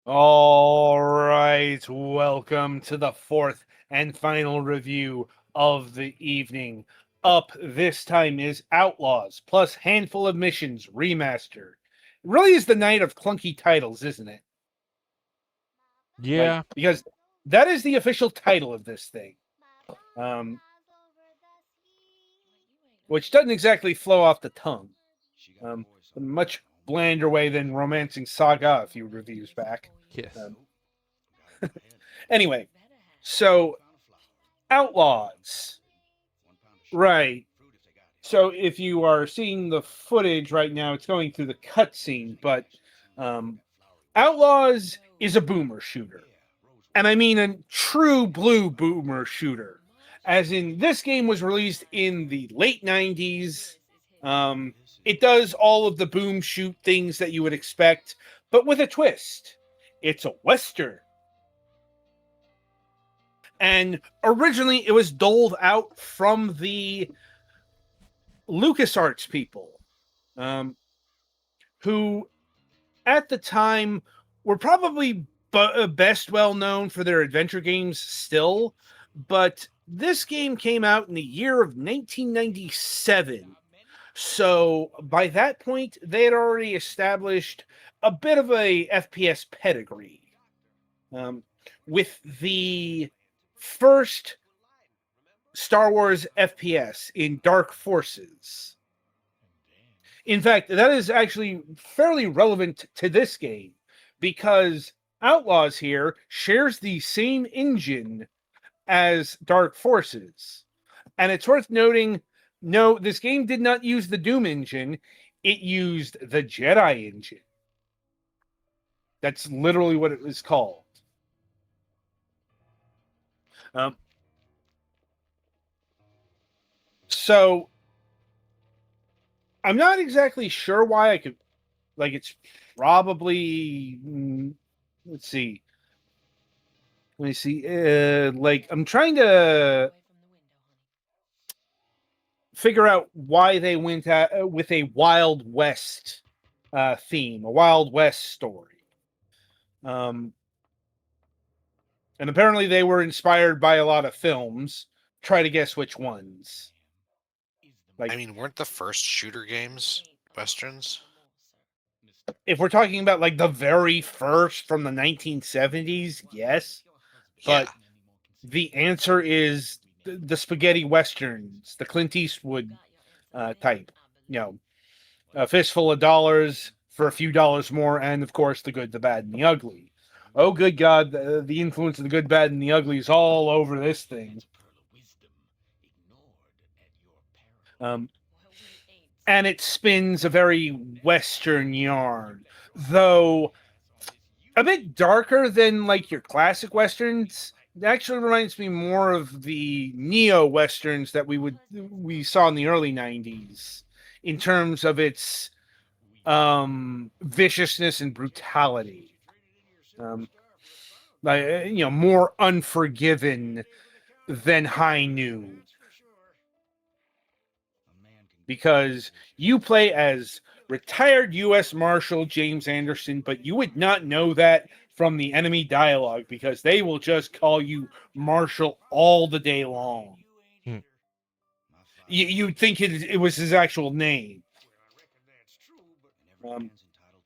All right, welcome to the fourth and final review of the evening. Up this time is Outlaws plus Handful of Missions Remaster. It really is the night of clunky titles, isn't it? Yeah. Because that is the official title of this thing, um, which doesn't exactly flow off the tongue. A much blander way than Romancing Saga a few reviews back. Yes. Anyway, so Outlaws. Right. So if you are seeing the footage right now, it's going through the cutscene, but um, Outlaws is a boomer shooter. And I mean a true blue boomer shooter. As in, this game was released in the late 90s. It does all of the boom shoot things that you would expect, but with a twist. It's a Western. And originally, it was doled out from the LucasArts people, who at the time were probably best well known for their adventure games still, but this game came out in the year of 1997. So by that point, they had already established a bit of a FPS pedigree, with the first Star Wars FPS in Dark Forces. In fact, that is actually fairly relevant to this game because Outlaws here shares the same engine as Dark Forces. And it's worth noting, no, this game did not use the Doom engine, it used the Jedi engine. That's literally what it was called. So I'm not exactly sure why I could, it's probably, let's see. Let me see. I'm trying to figure out why they went with a Wild West theme, a Wild West story. And apparently they were inspired by a lot of films. Try to guess which ones. Weren't the first shooter games Westerns? If we're talking about the very first from the 1970s, yes. But the answer is the spaghetti westerns, the Clint Eastwood type. A fistful of dollars for a few dollars more, and of course, the good, the bad, and the ugly. Oh, good God, the influence of the good, bad, and the ugly is all over this thing. And it spins a very Western yarn, though a bit darker than your classic Westerns. It actually reminds me more of the neo Westerns that we saw in the early 90s in terms of its viciousness and brutality. More unforgiven than High Noon. Because you play as retired U.S. Marshal James Anderson, but you would not know that from the enemy dialogue because they will just call you Marshal all the day long. You'd think it was his actual name.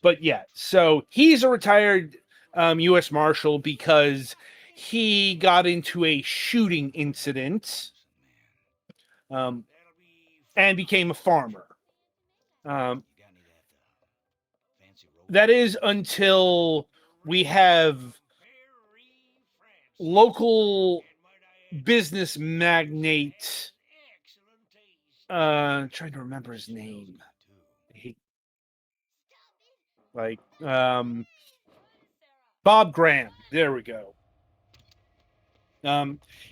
But yeah, so he's a retired U.S. Marshal because he got into a shooting incident and became a farmer. That is until we have local business magnate. Trying to remember his name. Bob Graham. There we go.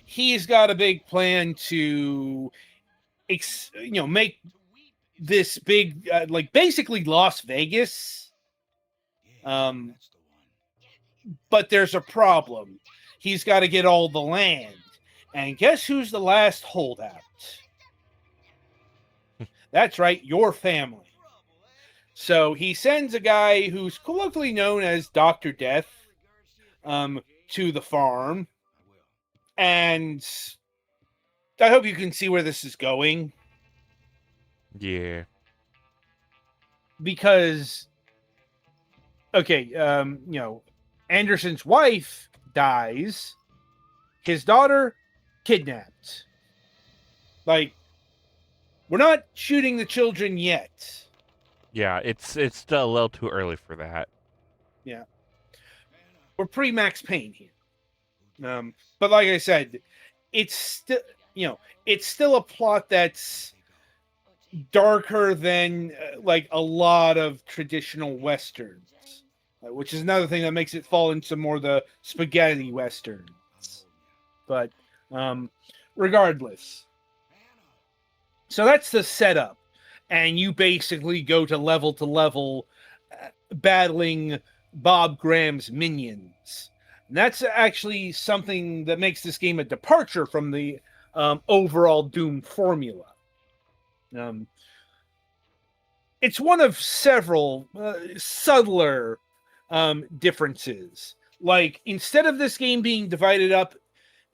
He's got a big plan to, make this big, basically Las Vegas. But there's a problem. He's got to get all the land. And guess who's the last holdout? That's right, your family. So he sends a guy who's colloquially known as Dr. Death to the farm. And I hope you can see where this is going. Yeah. Because, okay, Anderson's wife dies. His daughter kidnapped. Like, we're not shooting the children yet. Yeah, it's still a little too early for that. Yeah. We're pre-Max Payne here. But like I said, it's still, it's still a plot that's darker than like a lot of traditional westerns, which is another thing that makes it fall into more the spaghetti westerns. But regardless, so that's the setup, and you basically go to level battling Bob Graham's minions. And that's actually something that makes this game a departure from the overall Doom formula. It's one of several subtler differences. Like, instead of this game being divided up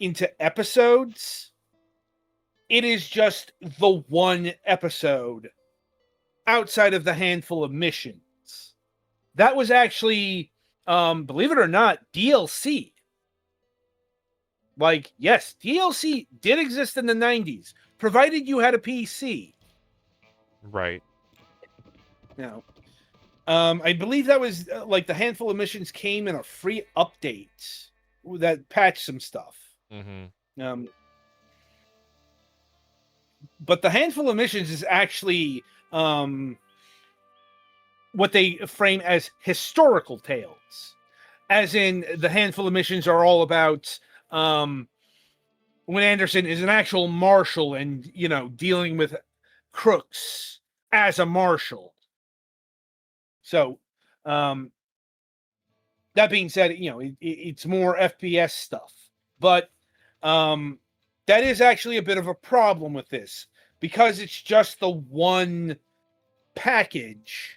into episodes, it is just the one episode outside of the handful of missions. That was actually, believe it or not, DLC. Like, yes, DLC did exist in the 90s, provided you had a PC. Right. Now, I believe that was like the handful of missions came in a free update that patched some stuff. Mm-hmm. But the handful of missions is actually what they frame as historical tales, as in the handful of missions are all about when Anderson is an actual marshal and dealing with crooks as a marshal. So that being said, it's more FPS stuff, but that is actually a bit of a problem with this because it's just the one package,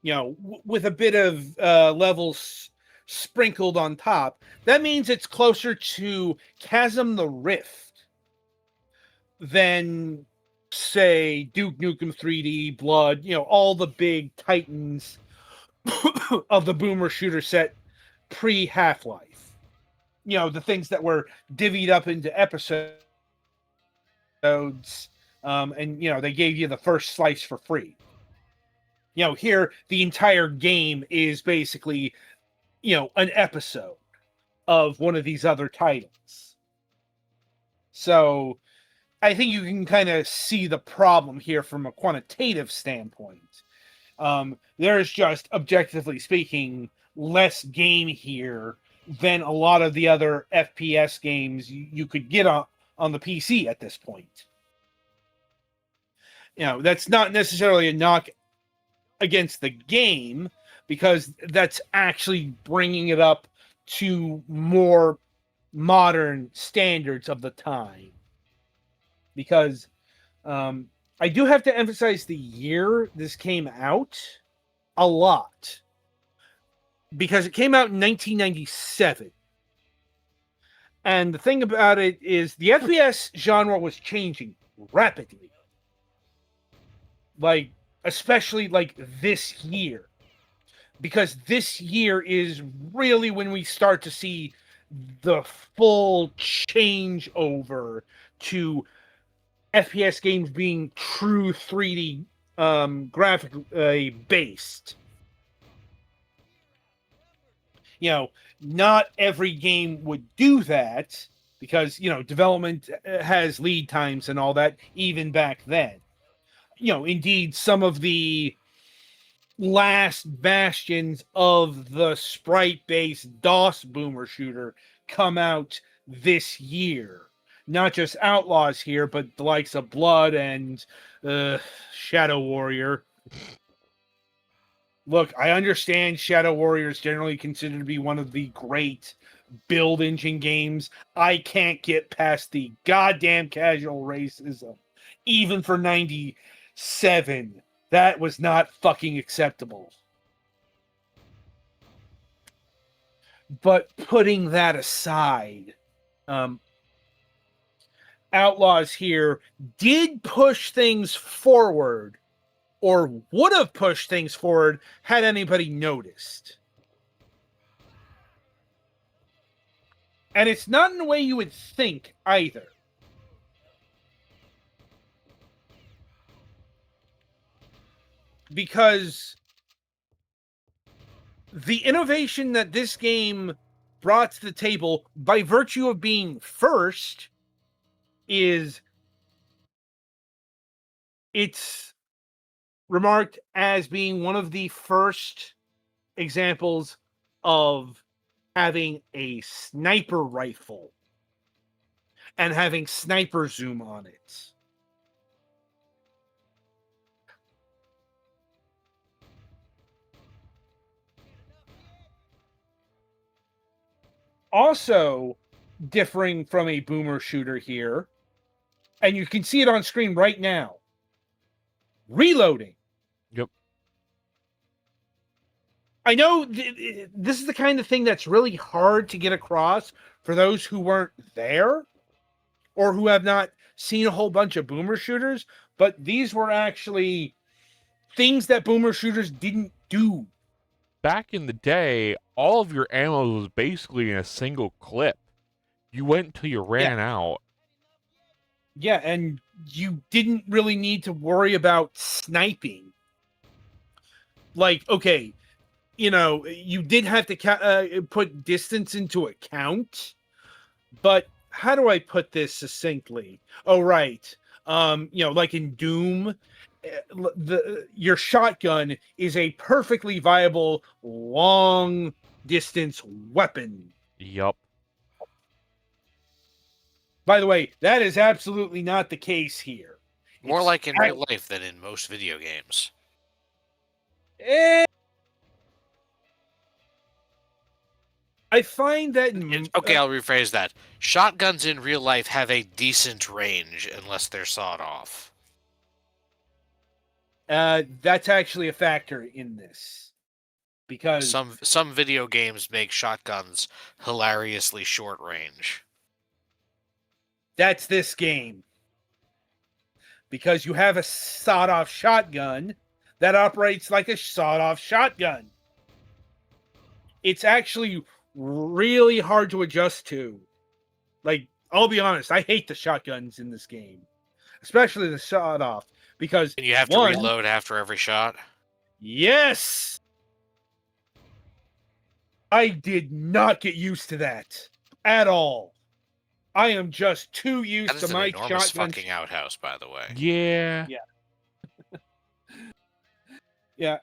with a bit of levels sprinkled on top. That means it's closer to Chasm the Rift than, say, Duke Nukem 3D, Blood, all the big titans of the boomer shooter set pre-Half-Life. The things that were divvied up into episodes, and they gave you the first slice for free. Here the entire game is basically an episode of one of these other titles. So I think you can kind of see the problem here from a quantitative standpoint. There's just, objectively speaking, less game here than a lot of the other FPS games you could get on the PC at this point. That's not necessarily a knock against the game, because that's actually bringing it up to more modern standards of the time. Because I do have to emphasize the year this came out a lot, because it came out in 1997. And the thing about it is the FPS genre was changing rapidly. Like, especially like this year. Because this year is really when we start to see the full change over to FPS games being true 3D graphic based. Not every game would do that because, development has lead times and all that, even back then. Indeed, some of the last bastions of the sprite-based DOS boomer shooter come out this year. Not just Outlaws here, but the likes of Blood and Shadow Warrior. Look, I understand Shadow Warrior is generally considered to be one of the great build engine games. I can't get past the goddamn casual racism. Even for 97, that was not fucking acceptable. But putting that aside, Outlaws here did push things forward, or would have pushed things forward had anybody noticed. And it's not in the way you would think either. Because the innovation that this game brought to the table by virtue of being first is it's remarked as being one of the first examples of having a sniper rifle and having sniper zoom on it. Also, differing from a boomer shooter here, and you can see it on screen right now, reloading. Yep. I know this is the kind of thing that's really hard to get across for those who weren't there or who have not seen a whole bunch of boomer shooters, but these were actually things that boomer shooters didn't do. Back in the day, all of your ammo was basically in a single clip. You went until you ran out. Yeah, and you didn't really need to worry about sniping. Like, okay, you know, you did have to put distance into account, but how do I put this succinctly? Oh, right. You know, like in Doom, your shotgun is a perfectly viable long distance weapon. Yup. By the way, that is absolutely not the case here. More like in real life than in most video games. I find that... Okay, I'll rephrase that. Shotguns in real life have a decent range unless they're sawed off. That's actually a factor in this. Because some video games make shotguns hilariously short range. That's this game. Because you have a sawed-off shotgun that operates like a sawed-off shotgun. It's actually really hard to adjust to. Like, I'll be honest, I hate the shotguns in this game. Especially the sawed-off. Because And you have to reload after every shot? Yes! I did not get used to that. At all. I am just too used to my shotgun. That is an enormous fucking outhouse, by the way. Yeah. Yeah.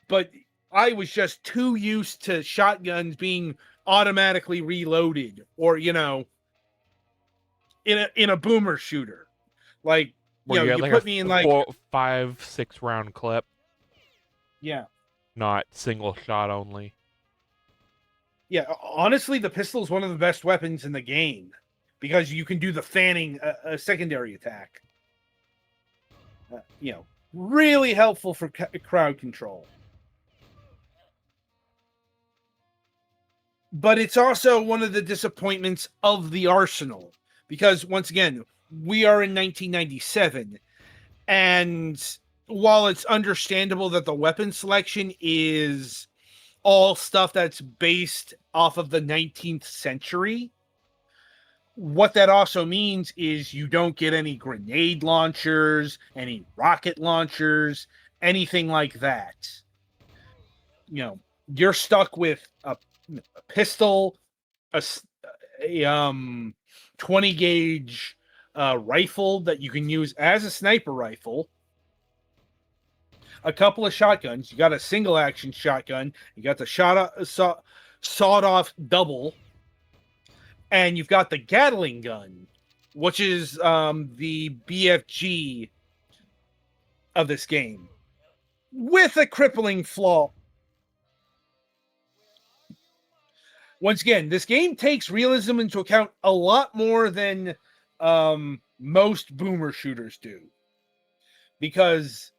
But I was just too used to shotguns being automatically reloaded, or, you know, in a boomer shooter. Like, you know, you put me in like 4, 5, 6 round clip. Yeah. Not single shot only. Yeah, honestly, the pistol is one of the best weapons in the game because you can do the fanning, a secondary attack. You know, really helpful for crowd control. But it's also one of the disappointments of the arsenal because, once again, we are in 1997, and while it's understandable that the weapon selection is all stuff that's based off of the 19th century, what that also means is you don't get any grenade launchers, any rocket launchers, anything like that. You know, you're stuck with a pistol, a 20 gauge rifle that you can use as a sniper rifle, a couple of shotguns. You got a single action shotgun, you got the sawed off double, and you've got the Gatling gun, which is the BFG of this game, with a crippling flaw. Once again, this game takes realism into account a lot more than most boomer shooters do. Because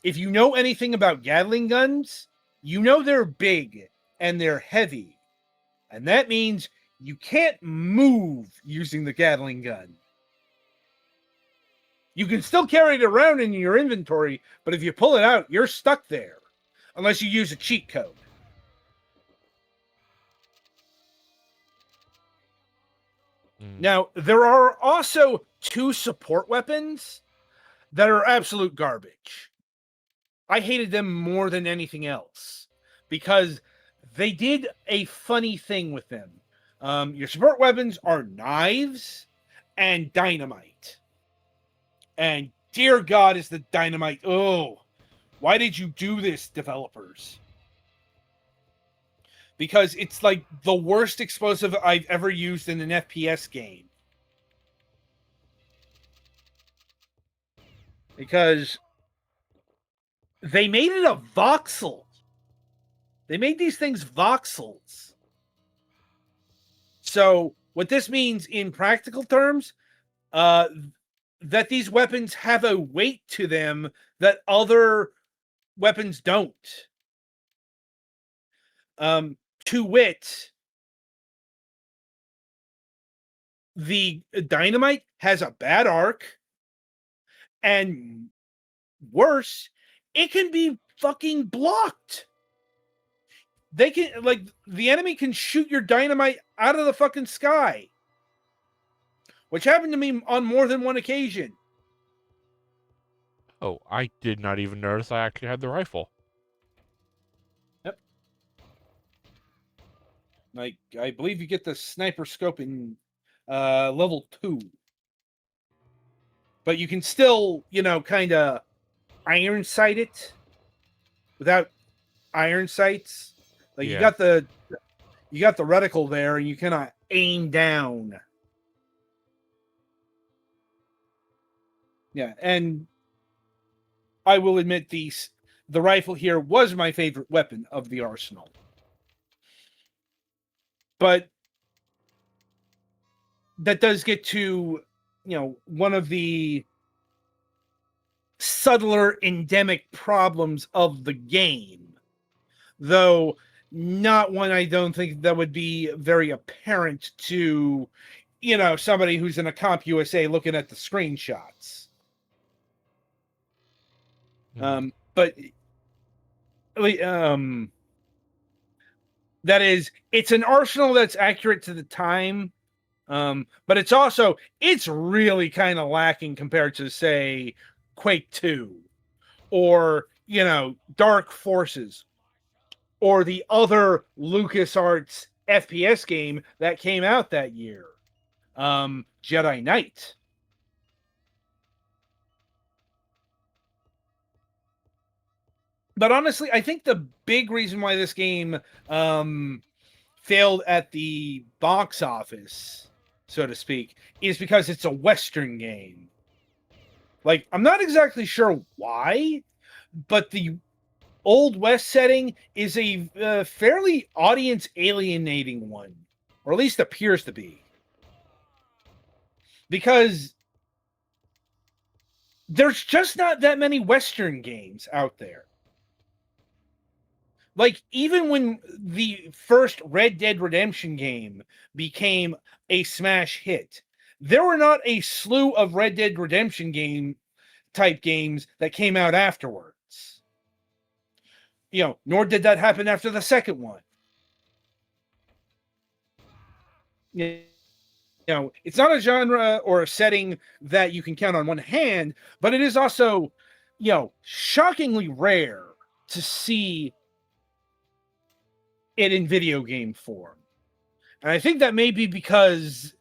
if you know anything about Gatling guns, you know they're big and they're heavy. And that means you can't move using the Gatling gun. You can still carry it around in your inventory, but if you pull it out, you're stuck there. Unless you use a cheat code. Now, there are also 2 support weapons that are absolute garbage. I hated them more than anything else because they did a funny thing with them. Your support weapons are knives and dynamite. And dear God, is the dynamite... Oh, why did you do this, developers? Because it's like the worst explosive I've ever used in an FPS game. Because they made it a voxel. They made these things voxels. So what this means in practical terms, that these weapons have a weight to them that other weapons don't. To wit, the dynamite has a bad arc, and worse, it can be fucking blocked. They can, like, the enemy can shoot your dynamite out of the fucking sky, which happened to me on more than one occasion. Oh, I did not even notice I actually had the rifle. Yep. Like, I believe you get the sniper scope in level 2. But you can still, kind of iron sight it without iron sights. Like, Yeah. you got the reticle there, and you cannot aim down. Yeah, and I will admit the rifle here was my favorite weapon of the arsenal. But that does get to, one of the subtler endemic problems of the game. Though not one I don't think that would be very apparent to, somebody who's in a CompUSA looking at the screenshots. But that is, it's an arsenal that's accurate to the time, but it's really kind of lacking compared to, say, Quake 2 or, Dark Forces or the other LucasArts FPS game that came out that year, Jedi Knight. But honestly, I think the big reason why this game failed at the box office, so to speak, is because it's a Western game. Like, I'm not exactly sure why, but the Old West setting is a fairly audience alienating one, or at least appears to be. Because there's just not that many Western games out there. Like, even when the first Red Dead Redemption game became a smash hit, there were not a slew of Red Dead Redemption type games that came out afterwards. Nor did that happen after the second one. It's not a genre or a setting that you can count on one hand, but it is also, shockingly rare to see it in video game form. And I think that may be because,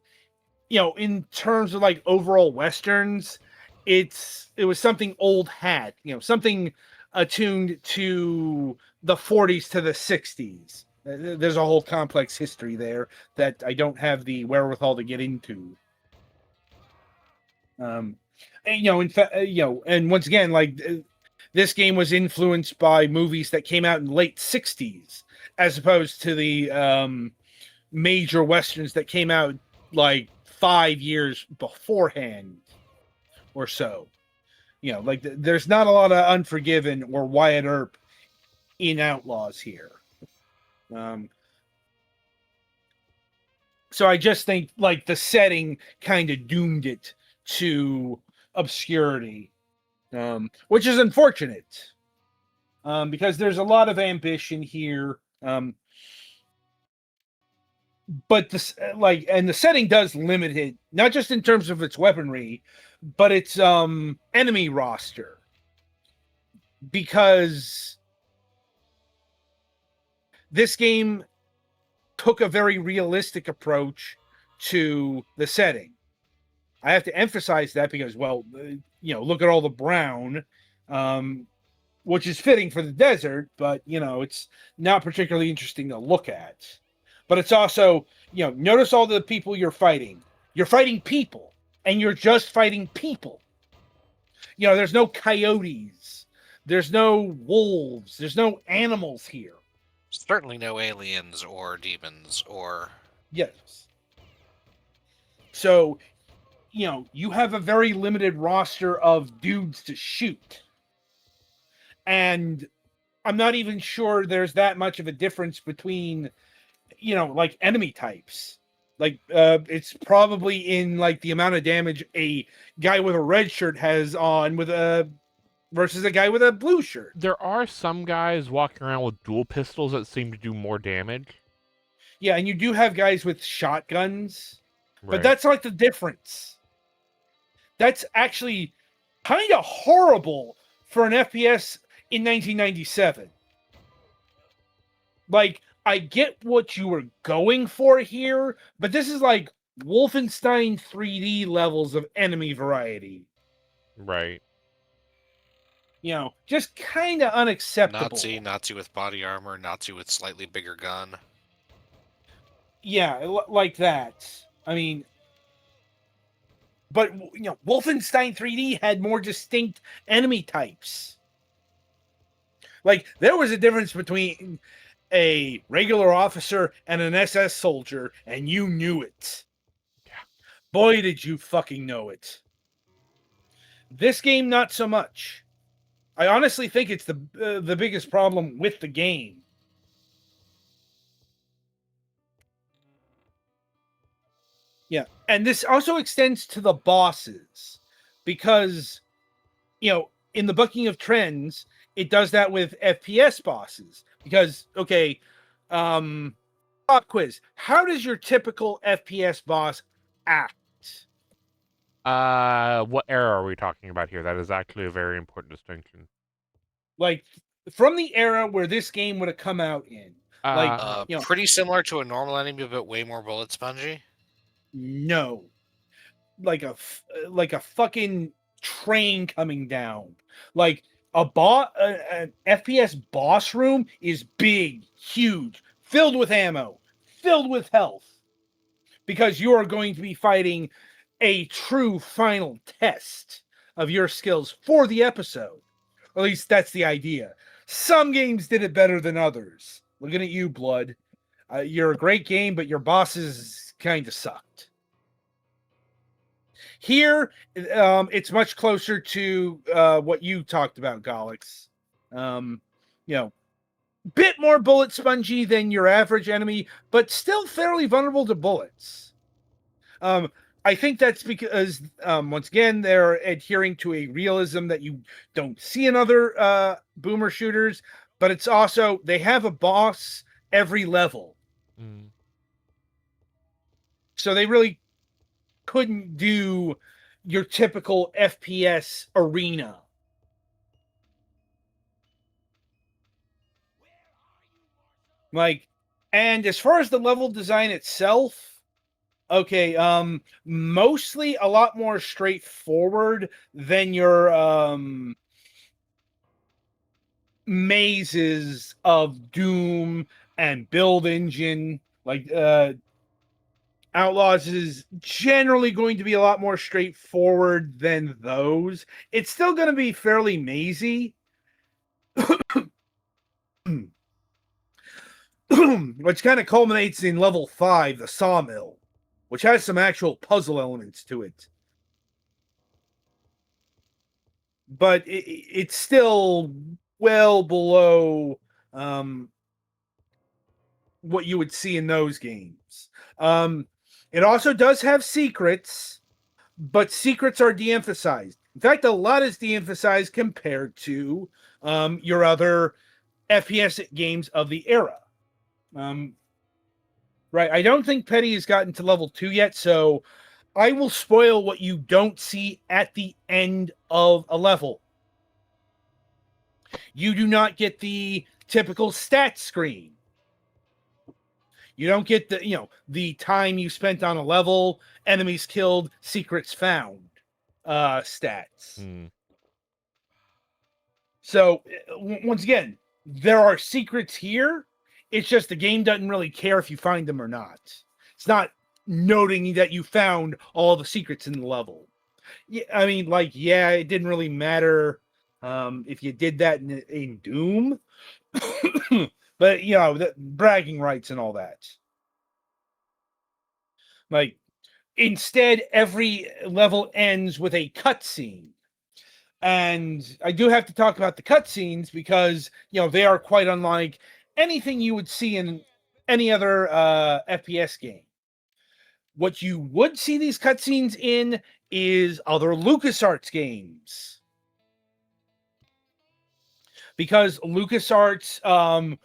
in terms of like overall Westerns, it was something old hat, something attuned to the 40s to the 60s. There's a whole complex history there that I don't have the wherewithal to get into. And, in fact, and once again, like, this game was influenced by movies that came out in the late 60s, as opposed to the major Westerns that came out like 5 years beforehand or so. Like, there's not a lot of Unforgiven or Wyatt Earp in Outlaws here. So I just think like the setting kind of doomed it to obscurity, which is unfortunate, because there's a lot of ambition here. But this and the setting does limit it, not just in terms of its weaponry, but its enemy roster, because this game took a very realistic approach to the setting. I have to emphasize that because, well, look at all the brown, which is fitting for the desert, but it's not particularly interesting to look at. But it's also, notice all the people you're fighting. You're fighting people, and you're just fighting people. There's no coyotes, there's no wolves, there's no animals here. Certainly no aliens or demons or... Yes. So, you have a very limited roster of dudes to shoot. And I'm not even sure there's that much of a difference between, like enemy types. Like, it's probably in like the amount of damage a guy with a red shirt has on versus a guy with a blue shirt. There are some guys walking around with dual pistols that seem to do more damage. Yeah, and you do have guys with shotguns, Right. but that's like the difference. That's actually kind of horrible for an FPS in 1997. Like, I get what you were going for here, but this is like Wolfenstein 3D levels of enemy variety. Right. Just kind of unacceptable. Nazi with body armor, Nazi with slightly bigger gun. Yeah, like that. I mean, but Wolfenstein 3D had more distinct enemy types. Like, there was a difference between a regular officer and an SS soldier, and you knew it. Yeah. Boy, did you fucking know it. This game, not so much. I honestly think it's the biggest problem with the game. Yeah, and this also extends to the bosses, because, in the bucking of trends, it does that with FPS bosses. Because, okay, pop quiz. How does your typical FPS boss act? What era are we talking about here? That is actually a very important distinction. Like, from the era where this game would have come out in. Pretty similar to a normal enemy, but way more bullet spongy. No. Like a fucking train coming down. Like, an FPS boss room is big, huge, filled with ammo, filled with health, because you are going to be fighting a true final test of your skills for the episode. Or at least that's the idea. Some games did it better than others. Looking at you, Blood. You're a great game, but your bosses kind of sucked. Here, it's much closer to what you talked about, Golix. Bit more bullet spongy than your average enemy, but still fairly vulnerable to bullets. I think that's because, once again, they're adhering to a realism that you don't see in other boomer shooters, but it's also, they have a boss every level. Mm. So they really couldn't do your typical FPS arena. Like, and as far as the level design itself, okay, mostly a lot more straightforward than your mazes of Doom and Build Engine. Like, Outlaws is generally going to be a lot more straightforward than those. It's still going to be fairly mazy, which kind of culminates in level 5, the Sawmill, which has some actual puzzle elements to it. But it's still well below what you would see in those games. It also does have secrets, but secrets are de-emphasized. In fact, a lot is de-emphasized compared to your other FPS games of the era. Right, I don't think Petty has gotten to level 2 yet, so I will spoil what you don't see at the end of a level. You do not get the typical stat screen. You don't get the time you spent on a level, enemies killed, secrets found stats. So once again, there are secrets here. It's just the game doesn't really care if you find them or not. It's not noting that you found all the secrets in the level. Yeah, I mean, it didn't really matter if you did that in Doom, but the bragging rights and all that. Like, instead, every level ends with a cutscene. And I do have to talk about the cutscenes because, they are quite unlike anything you would see in any other FPS game. What you would see these cutscenes in is other LucasArts games. Because LucasArts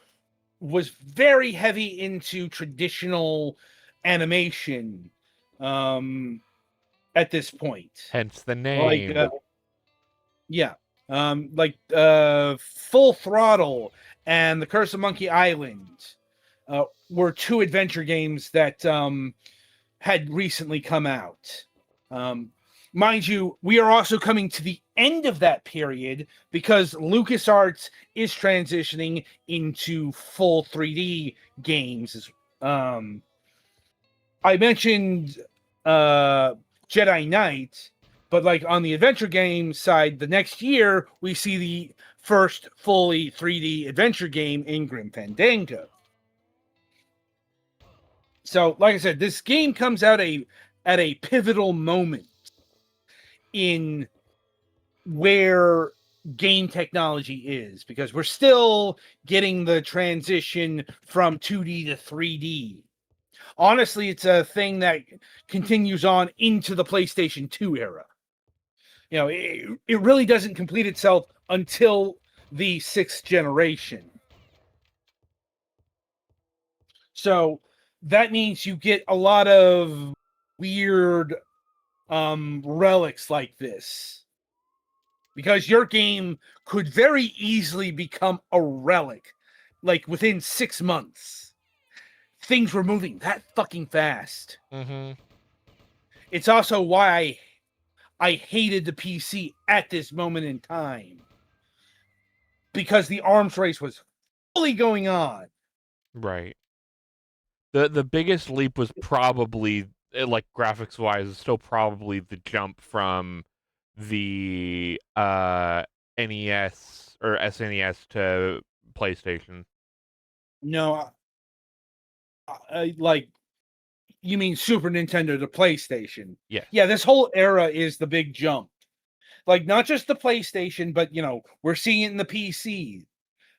was very heavy into traditional animation at this point. Hence the name. Full Throttle and The Curse of Monkey Island were two adventure games that had recently come out. Mind you, we are also coming to the end of that period because LucasArts is transitioning into full 3D games. I mentioned Jedi Knight, but on the adventure game side, the next year we see the first fully 3D adventure game in Grim Fandango. So, like I said, this game comes out at a pivotal moment in where game technology is, because we're still getting the transition from 2D to 3D. Honestly, it's a thing that continues on into the PlayStation 2 era. It really doesn't complete itself until the 6th generation. So that means you get a lot of weird relics like this, because your game could very easily become a relic within 6 months. Things were moving that fucking fast. It's also why I hated the PC at this moment in time, because the arms race was fully going on. Right. The biggest leap was probably, graphics wise, is still probably the jump from the NES or SNES to PlayStation. No, you mean Super Nintendo to PlayStation? Yes. Yeah, this whole era is the big jump. Not just the PlayStation, but we're seeing it in the PC.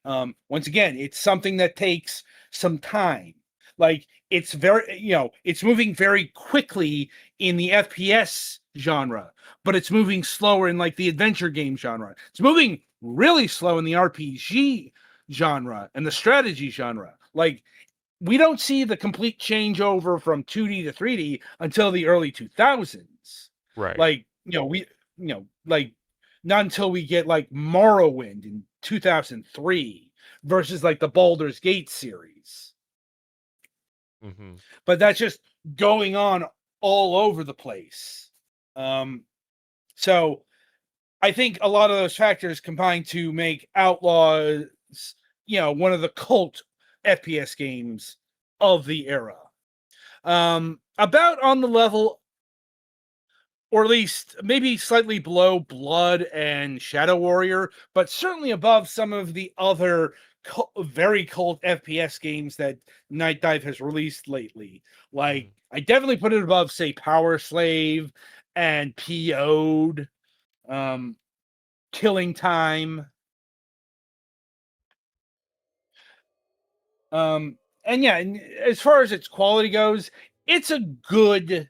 Once again, it's something that takes some time. It's very, it's moving very quickly in the FPS genre, but it's moving slower in the adventure game genre. It's moving really slow in the RPG genre and the strategy genre. We don't see the complete changeover from 2D to 3D until the early 2000s. Right. Not until we get Morrowind in 2003 versus the Baldur's Gate series. But that's just going on all over the place. So I think a lot of those factors combine to make Outlaws, one of the cult FPS games of the era. About on the level, or at least maybe slightly below Blood and Shadow Warrior, but certainly above some of the other very cult FPS games that Nightdive has released lately. I definitely put it above, say, Power Slave and PO'd, Killing Time. And yeah, and as far as its quality goes, it's a good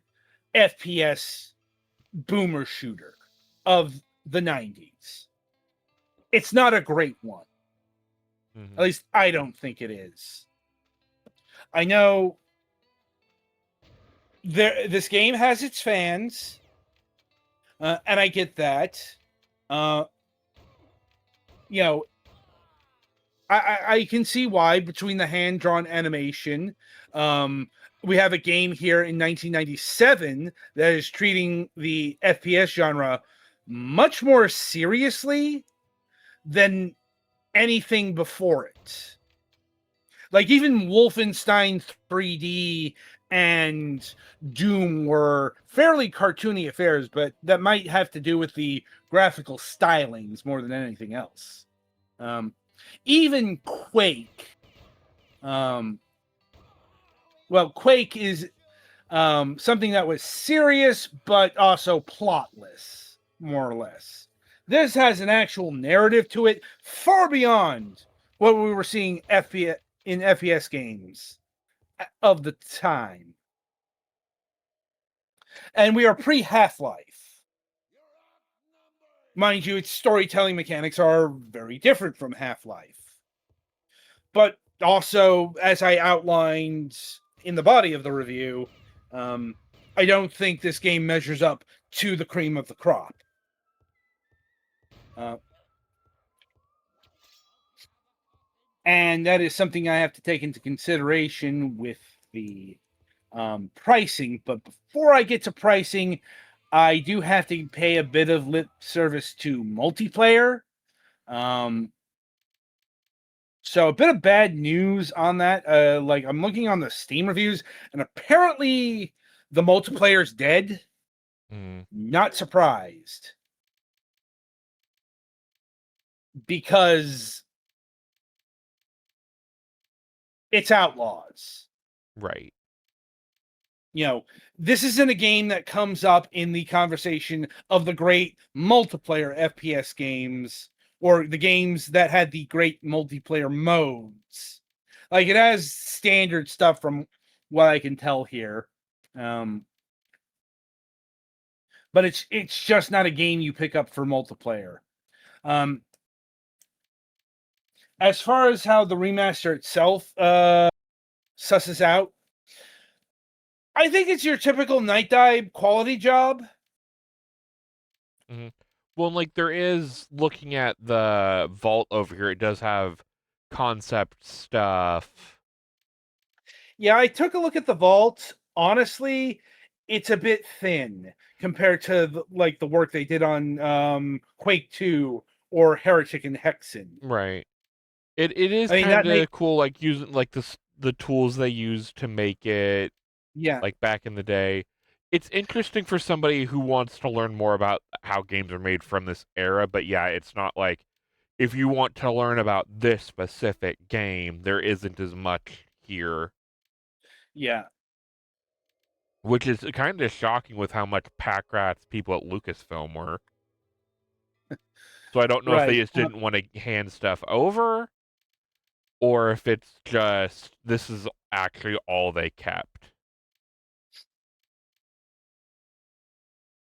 FPS boomer shooter of the 90s. It's not a great one. Mhm. At least I don't think it is. I know this game has its fans, and I get that. Uh, you know, I can see why between the hand drawn animation. We have a game here in 1997 that is treating the FPS genre much more seriously than anything before it. Like even Wolfenstein 3D and Doom were fairly cartoony affairs, but that might have to do with the graphical stylings more than anything else. Even Quake, Quake is something that was serious but also plotless, more or less. This has an actual narrative to it far beyond what we were seeing in FPS games of the time. And we are pre Half-Life. Mind you, its storytelling mechanics are very different from Half-Life. But also, as I outlined in the body of the review, I don't think this game measures up to the cream of the crop. And that is something I have to take into consideration with the pricing. But before I get to pricing, I do have to pay a bit of lip service to multiplayer. So a bit of bad news on that. Like I'm looking on the Steam reviews, and apparently the multiplayer's dead. Not surprised. Because it's Outlaws. Right. You know, this isn't a game that comes up in the conversation of the great multiplayer FPS games or the games that had the great multiplayer modes. Like it has standard stuff from what I can tell here. But it's just not a game you pick up for multiplayer. As far as how the remaster itself susses out, I think it's your typical Nightdive quality job. Mm-hmm. Well, like there is, looking at the vault over here, it does have concept stuff. Yeah, I took a look at the vault. Honestly, it's a bit thin compared to the work they did on Quake 2 or Heretic and Hexen. Right. It is I mean, kind of cool, like using like the tools they used to make it. Yeah. Like back in the day. It's interesting for somebody who wants to learn more about how games are made from this era, but yeah, it's not like if you want to learn about this specific game, there isn't as much here. Yeah. Which is kind of shocking with how much pack rats people at Lucasfilm were. So I don't know if they Right. just didn't want to hand stuff over, or if it's just this is actually all they kept.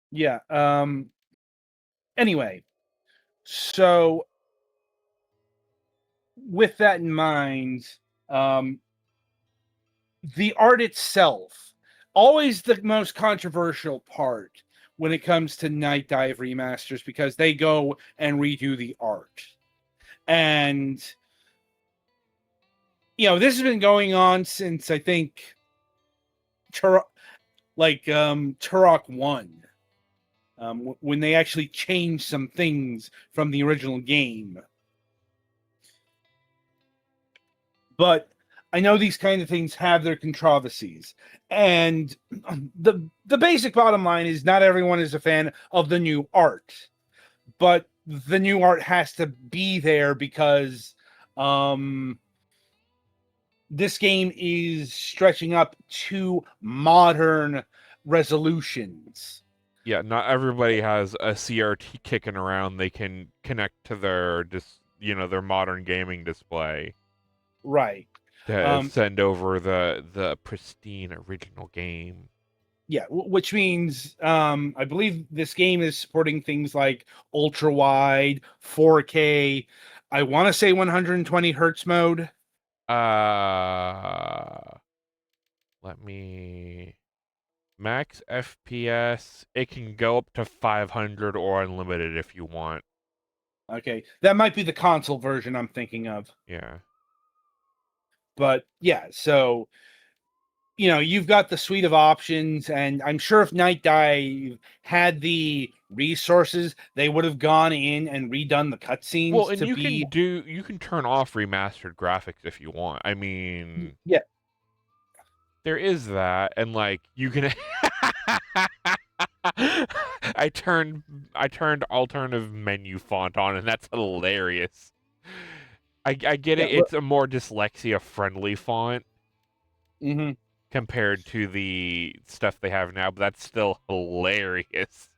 Yeah. Anyway, so with that in mind, the art itself, always the most controversial part when it comes to Nightdive remasters, because they go and redo the art. And, this has been going on since, I think, Turok 1, when they actually changed some things from the original game. But I know these kind of things have their controversies. And the basic bottom line is not everyone is a fan of the new art. But the new art has to be there because this game is stretching up to modern resolutions. Yeah, not everybody has a CRT kicking around they can connect to their their modern gaming display. Right. to send over the pristine original game. Yeah, which means I believe this game is supporting things like ultra wide, 4K. I want to say 120 hertz mode. Let me max FPS. It can go up to 500 or unlimited if you want. Okay, that might be the console version I'm thinking of. Yeah. But yeah, so you've got the suite of options, and I'm sure if Nightdive had the resources, they would have gone in and redone the cutscenes Well, and to be. you can turn off remastered graphics if you want. I mean, Yeah. there is that, and like you can. I turned alternative menu font on, and that's hilarious. I get it. Yeah. It's a more dyslexia friendly font Mm-hmm. compared to the stuff they have now, but that's still hilarious.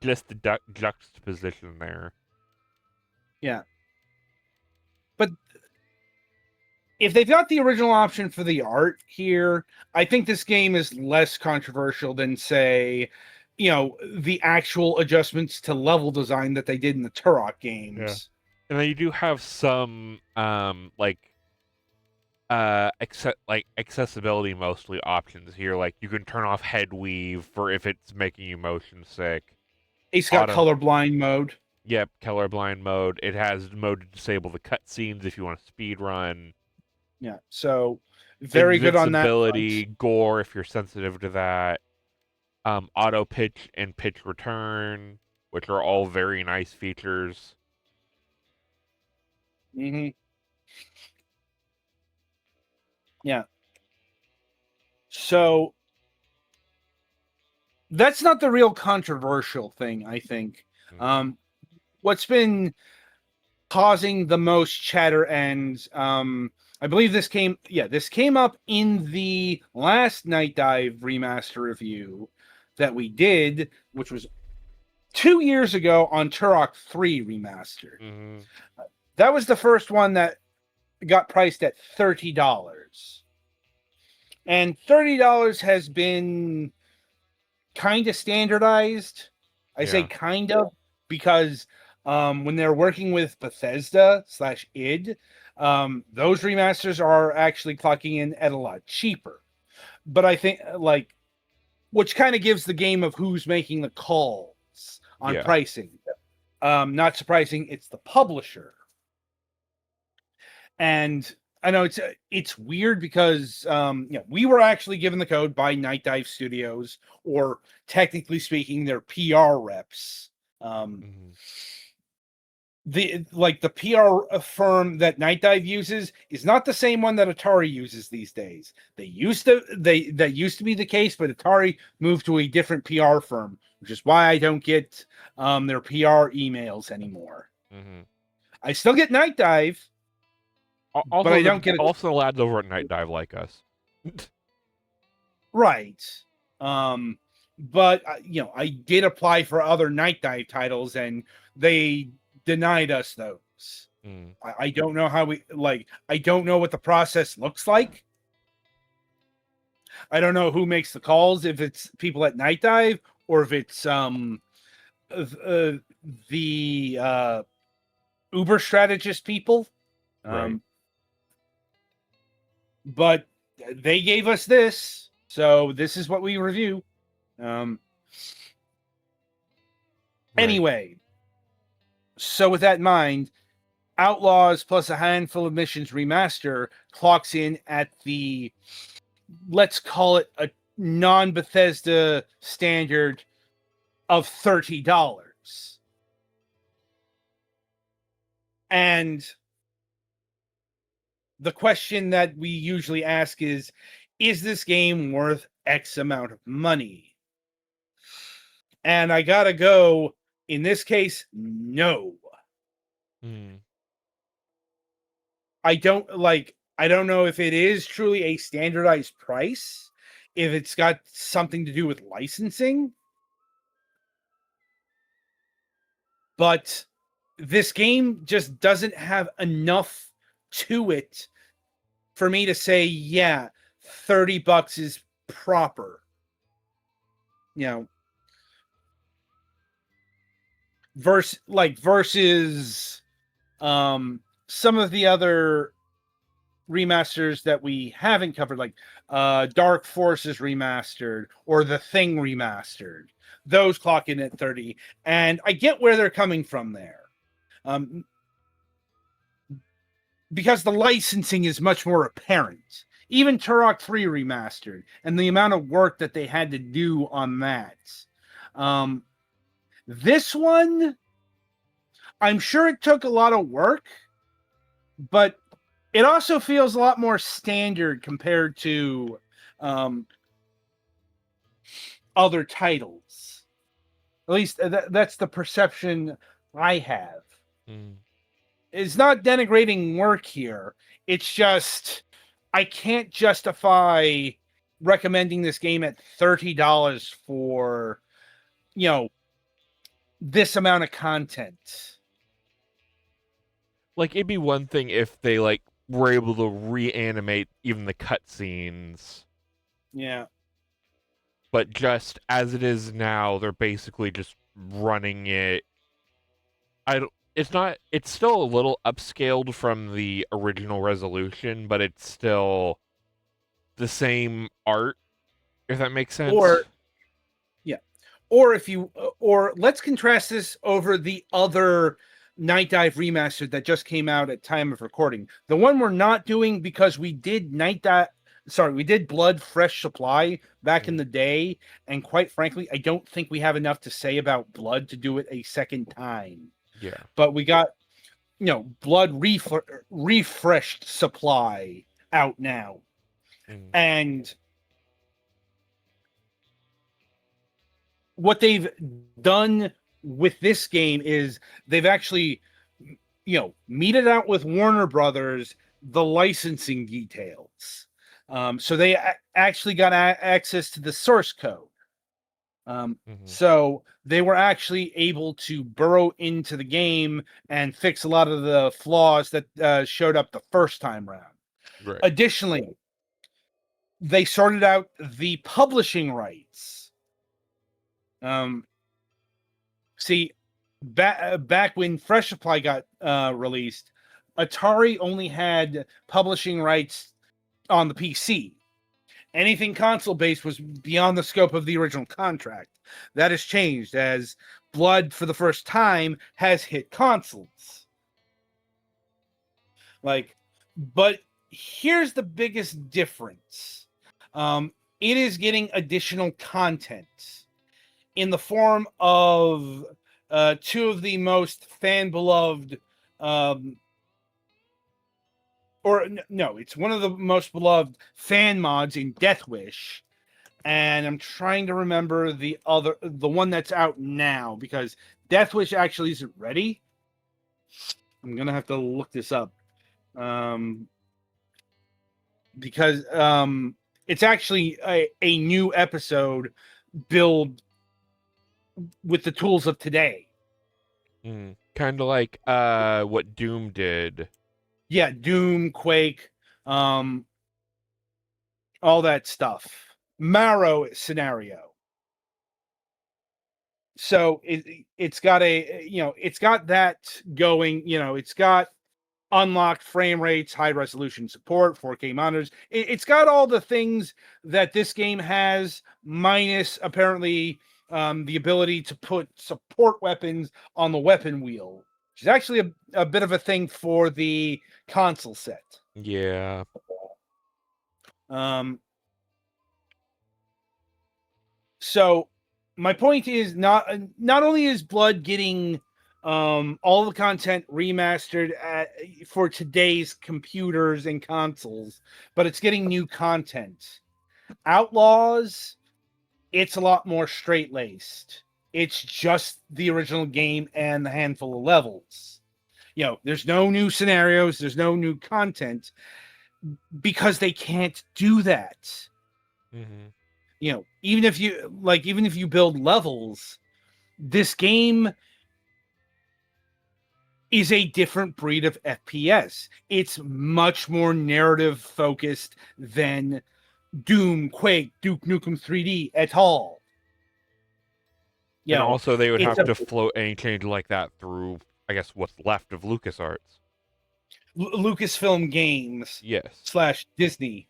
Just the juxtaposition there. Yeah. But if they've got the original option for the art here, I think this game is less controversial than, say, the actual adjustments to level design that they did in the Turok games. Yeah. And then you do have some accessibility mostly options here. Like you can turn off head weave for if it's making you motion sick. It's got colorblind mode. Yep, colorblind mode. It has mode to disable the cutscenes if you want to speed run. Yeah, so very good on that invincibility, gore if you're sensitive to that. Auto pitch and pitch return, which are all very nice features. Mm-hmm. Yeah. So that's not the real controversial thing, I think. Mm-hmm. What's been causing the most chatter, and I believe this came up in the last Nightdive remaster review that we did, which was 2 years ago on Turok 3 Remastered. Mm-hmm. That was the first one that got priced at $30. And $30 has been kind of standardized. I say kind of because when they're working with Bethesda /id, those remasters are actually clocking in at a lot cheaper. But I think which kind of gives the game of who's making the calls on pricing. Not surprising, it's the publisher. And I know it's weird because we were actually given the code by Nightdive Studios, or technically speaking, their PR reps. The PR firm that Nightdive uses is not the same one that Atari uses these days. That used to be the case, but Atari moved to a different PR firm, which is why I don't get their PR emails anymore. Mm-hmm. I still get Nightdive. Also, but I don't get it. Also, the lads over at Nightdive like us. Right. But I did apply for other Nightdive titles, and they denied us those. I don't know how I don't know what the process looks like. I don't know who makes the calls, if it's people at Nightdive or if it's the Uber strategist people. Right. But they gave us this, so this is what we review. Anyway, so with that in mind, Outlaws plus a handful of missions remaster clocks in at the, let's call it a non-Bethesda standard of $30. And the question that we usually ask is this game worth X amount of money? And I gotta go, in this case, no. I don't know if it is truly a standardized price, if it's got something to do with licensing. But this game just doesn't have enough to it for me to say, yeah, $30 is proper. You know, versus some of the other remasters that we haven't covered, like Dark Forces Remastered or The Thing Remastered. Those clock in at 30, and I get where they're coming from there. Because the licensing is much more apparent. Even Turok 3 Remastered, and the amount of work that they had to do on that. This one, I'm sure it took a lot of work, but it also feels a lot more standard compared to other titles. At least that's the perception I have. It's not denigrating work here. It's just I can't justify recommending this game at $30 for, this amount of content. Like, it'd be one thing if they were able to reanimate even the cutscenes. Yeah. But just as it is now, they're basically just running it. It's still a little upscaled from the original resolution, but it's still the same art, if that makes sense. Or let's contrast this over the other Nightdive Remastered that just came out at time of recording. The one we're not doing because we did Blood Fresh Supply back in the day, and quite frankly, I don't think we have enough to say about Blood to do it a second time. Yeah. But we got, Blood Refreshed Supply out now. And what they've done with this game is they've actually, meted out with Warner Brothers the licensing details. So they actually got access to the source code. So they were actually able to burrow into the game and fix a lot of the flaws that showed up the first time around. Right. Additionally, they sorted out the publishing rights. See, back when Fresh Supply got released, Atari only had publishing rights on the PC. Anything console-based was beyond the scope of the original contract. That has changed as Blood, for the first time, has hit consoles. But here's the biggest difference. It is getting additional content in the form of two of the most fan-beloved, it's one of the most beloved fan mods in Death Wish, and I'm trying to remember the one that's out now, because Death Wish actually isn't ready. I'm gonna have to look this up, because it's actually a new episode build with the tools of today. Kind of like what Doom did. Yeah, Doom, Quake, all that stuff. Marrow scenario. So it's got it's got that going. It's got unlocked frame rates, high resolution support, 4K monitors. It's got all the things that this game has, minus apparently the ability to put support weapons on the weapon wheel, which is actually a bit of a thing for the console set. Yeah. So my point is not only is Blood getting all the content remastered for today's computers and consoles, but it's getting new content. Outlaws, it's a lot more straight-laced. It's just the original game and the handful of levels. There's no new scenarios, there's no new content, because they can't do that. Even if you build levels, this game is a different breed of FPS. It's much more narrative focused than Doom, Quake, Duke Nukem 3D at all. You And know, also, they would it's have to float any change like that through, I guess, what's left of LucasArts. Lucasfilm Games Yes. / Disney.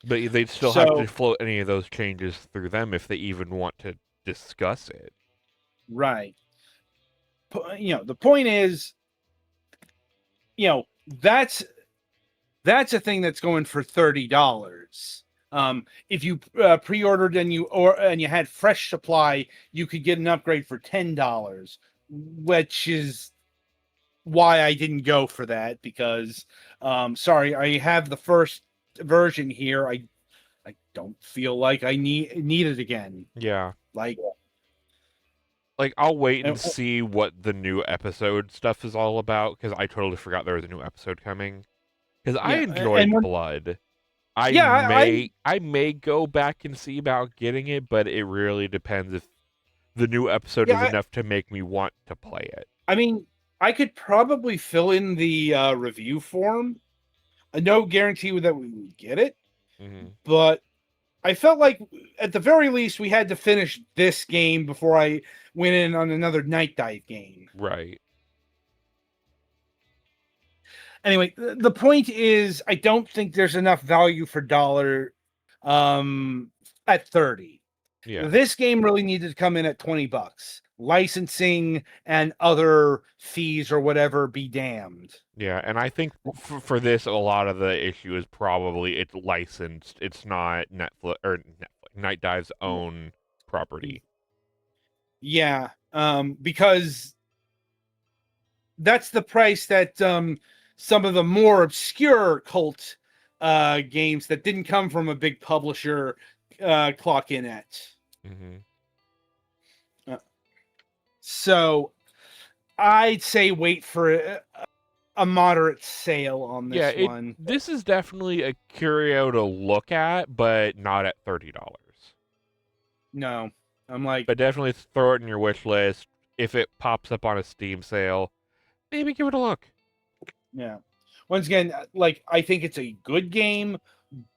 But they'd still have to So, float any of those changes through them if they even want to discuss it. right. The point is, that's a thing that's going for $30. If you pre-ordered and you had fresh supply, you could get an upgrade for $10, which is why I didn't go for that, because sorry, I have the first version here. I don't feel like I need it again. Yeah. Like, I'll wait and and- see what the new episode stuff is all about, because I totally forgot there was a new episode coming. Because I yeah, enjoyed and Blood. I yeah, may go back and see about getting it, but it really depends if the new episode is yeah, enough to make me want to play it. I mean, I could probably fill in the review form. No guarantee that we would get it, but I felt like at the very least we had to finish this game before I went in on another Nightdive game. Right. Anyway, the point is, I don't think there's enough value for dollar at 30. Yeah. This game really needed to come in at $20. Licensing and other fees or whatever be damned. Yeah, and I think for this, a lot of the issue is probably it's licensed. It's not Nightdive's own property. Yeah, because that's the price that some of the more obscure cult games that didn't come from a big publisher clock in at. So I'd say wait for a moderate sale on this one. This is definitely a curio to look at, but not at $30. No, I'm like, But definitely throw it in your wish list. If it pops up on a Steam sale, maybe give it a look. yeah. Once again, like, I think it's a good game,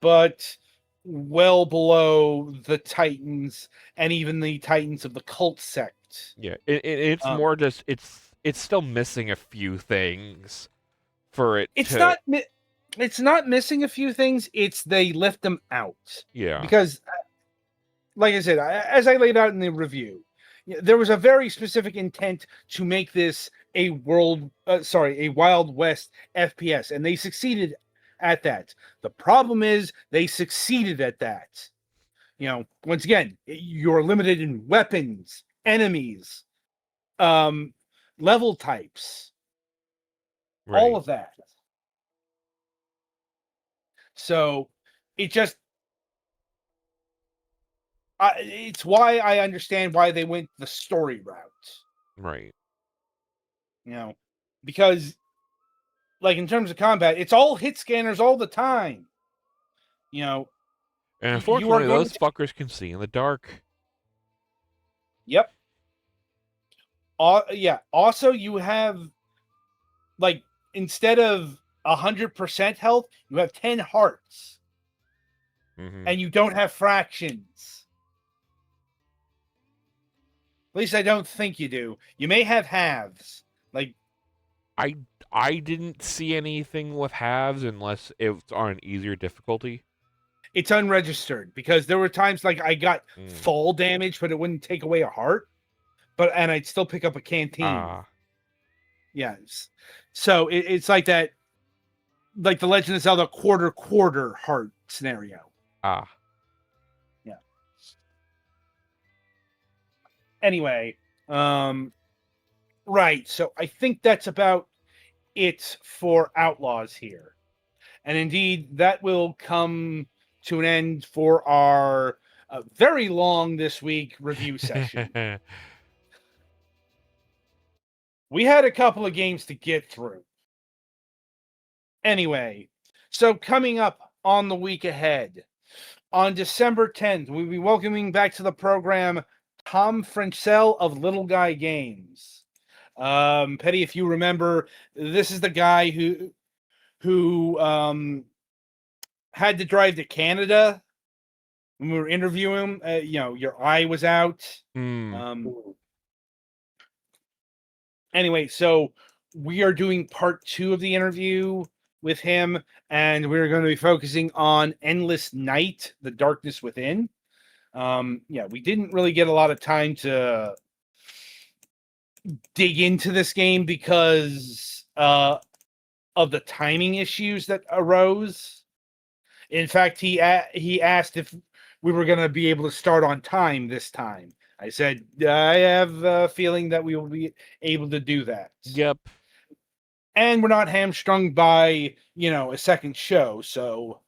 but well below the Titans and even the Titans of the cult sect. Yeah, it's more just it's still missing a few things for it. It's not missing a few things. It's they left them out. Yeah. Because, like I said, as I laid out in the review, there was a very specific intent to make this a Wild West FPS, and they succeeded at that. The problem is they succeeded at that. Once again, you're limited in weapons, enemies, level types, Right. all of that. So it just it's why I understand why they went the story route. Right. Because, like, in terms of combat, it's all hit scanners all the time. And unfortunately, those fuckers can see in the dark. Yep. Yeah. Also, you have, like, instead of 100% health, you have 10 hearts. And you don't have fractions. At least I don't think you do. You may have halves. Like, I didn't see anything with halves unless it's on an easier difficulty. It's unregistered, because there were times like I got fall damage, but it wouldn't take away a heart. And I'd still pick up a canteen. Yes. So it's like that, like the Legend of Zelda quarter heart scenario. Yeah. Anyway, right. So I think that's about it for Outlaws here. And indeed, that will come to an end for our very long this week review session. We had a couple of games to get through. Anyway, so coming up on the week ahead, on December 10th, we'll be welcoming back to the program Tom Frenchell of Little Guy Games. Petty, if you remember, this is the guy who had to drive to Canada when we were interviewing him. Your eye was out. Anyway, so we are doing part 2 of the interview with him, and we're going to be focusing on Endless Night, The Darkness Within. We didn't really get a lot of time to dig into this game because of the timing issues that arose. In fact, he asked if we were going to be able to start on time this time. I said, I have a feeling that we will be able to do that. Yep. And we're not hamstrung by, a second show. So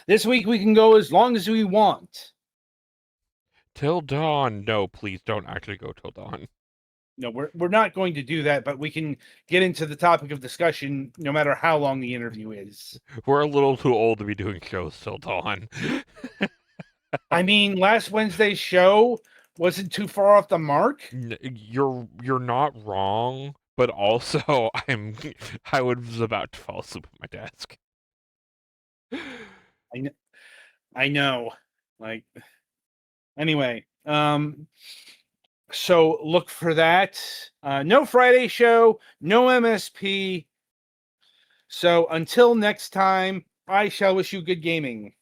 this week we can go as long as we want. Till dawn. No, please don't actually go till dawn. No, we're not going to do that, but we can get into the topic of discussion no matter how long the interview is. We're a little too old to be doing shows till dawn. I mean, last Wednesday's show wasn't too far off the mark. You're not wrong, but also I was about to fall asleep at my desk. I know. Anyway, so look for that. No Friday show, no MSP. So until next time, I shall wish you good gaming.